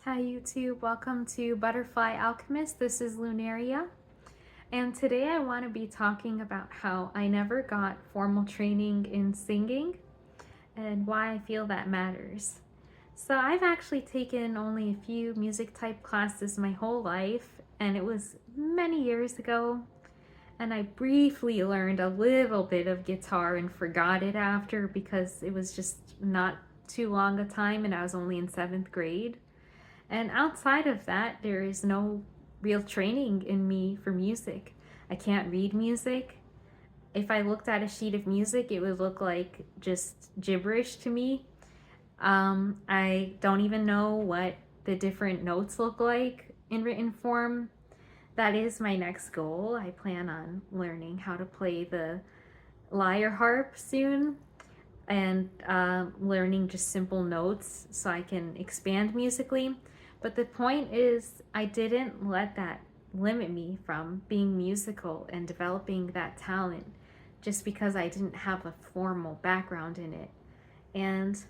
Hi YouTube, welcome to Butterfly Alchemist. This is Lunaria, and today I want to be talking about how I never got formal training in singing and why I feel that matters. So I've actually taken only a few music type classes my whole life, and it was many years ago, and I briefly learned a little bit of guitar and forgot it after because it was just not too long a time and I was only in 7th grade. And outside of that, there is no real training in me for music. I can't read music. If I looked at a sheet of music, it would look like just gibberish to me. I don't even know what the different notes look like in written form. That is my next goal. I plan on learning how to play the lyre harp soon and learning just simple notes so I can expand musically. But the point is, I didn't let that limit me from being musical and developing that talent just because I didn't have a formal background in it. And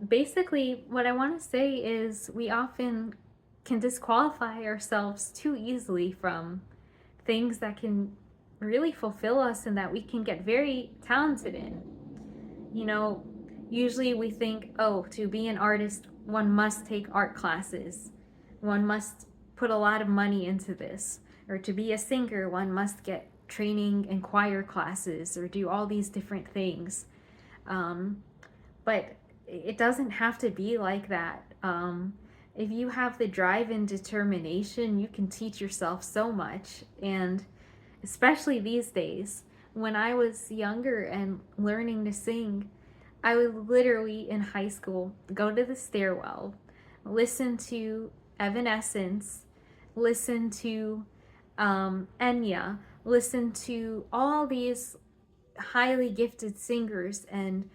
basically, what I want to say is we often can disqualify ourselves too easily from things that can really fulfill us and that we can get very talented in. You know, usually we think, oh, to be an artist, one must take art classes. One must put a lot of money into this. Or to be a singer, one must get training in choir classes or do all these different things. But it doesn't have to be like that. If you have the drive and determination, you can teach yourself so much. And especially these days, when I was younger and learning to sing, I would literally in high school go to the stairwell, listen to Evanescence, listen to Enya, listen to all these highly gifted singers and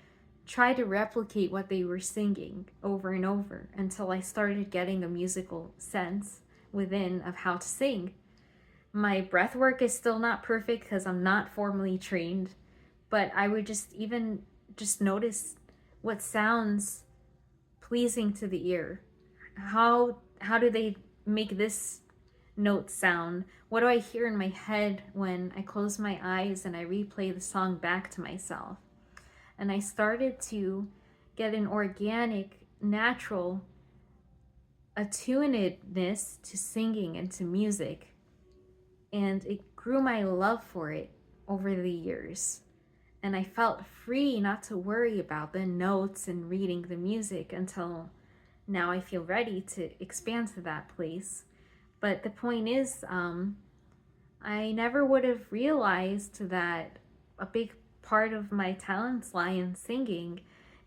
try to replicate what they were singing over and over until I started getting a musical sense within of how to sing. My breath work is still not perfect because I'm not formally trained, but I would just notice what sounds pleasing to the ear. How do they make this note sound? What do I hear in my head when I close my eyes and I replay the song back to myself? And I started to get an organic, natural attunedness to singing and to music, and it grew my love for it over the years. And I felt free not to worry about the notes and reading the music until now I feel ready to expand to that place. But the point is, I never would have realized that a big part of my talents lie in singing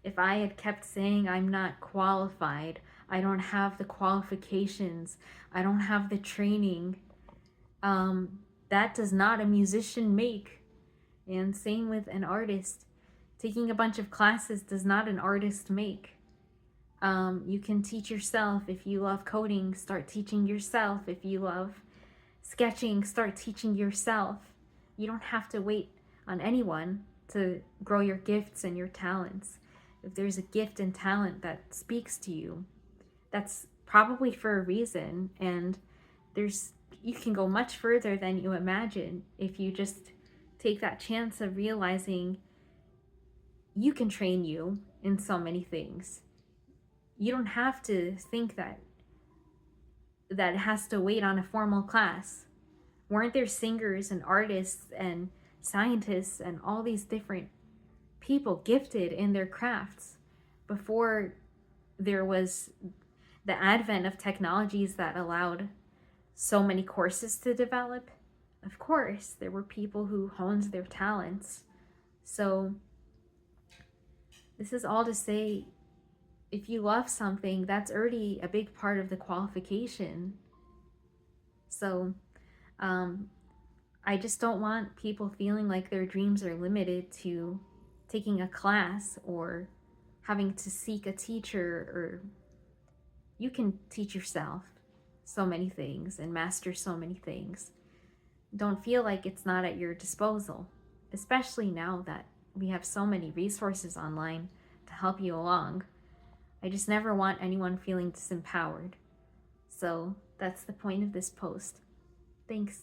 if I had kept saying I'm not qualified, I don't have the qualifications, I don't have the training. That does not a musician make. And same with an artist. Taking a bunch of classes does not an artist make. You can teach yourself. If you love coding, start teaching yourself. If you love sketching, start teaching yourself. You don't have to wait on anyone to grow your gifts and your talents. If there's a gift and talent that speaks to you, that's probably for a reason, and you can go much further than you imagine if you just take that chance of realizing you can train you in so many things. You don't have to think that it has to wait on a formal class. Weren't there singers and artists and scientists and all these different people gifted in their crafts before there was the advent of technologies that allowed so many courses to develop? Of course, there were people who honed their talents. So this is all to say, if you love something, that's already a big part of the qualification. So I just don't want people feeling like their dreams are limited to taking a class or having to seek a teacher. Or you can teach yourself so many things and master so many things. Don't feel like it's not at your disposal, especially now that we have so many resources online to help you along. I just never want anyone feeling disempowered. So that's the point of this post. Thanks.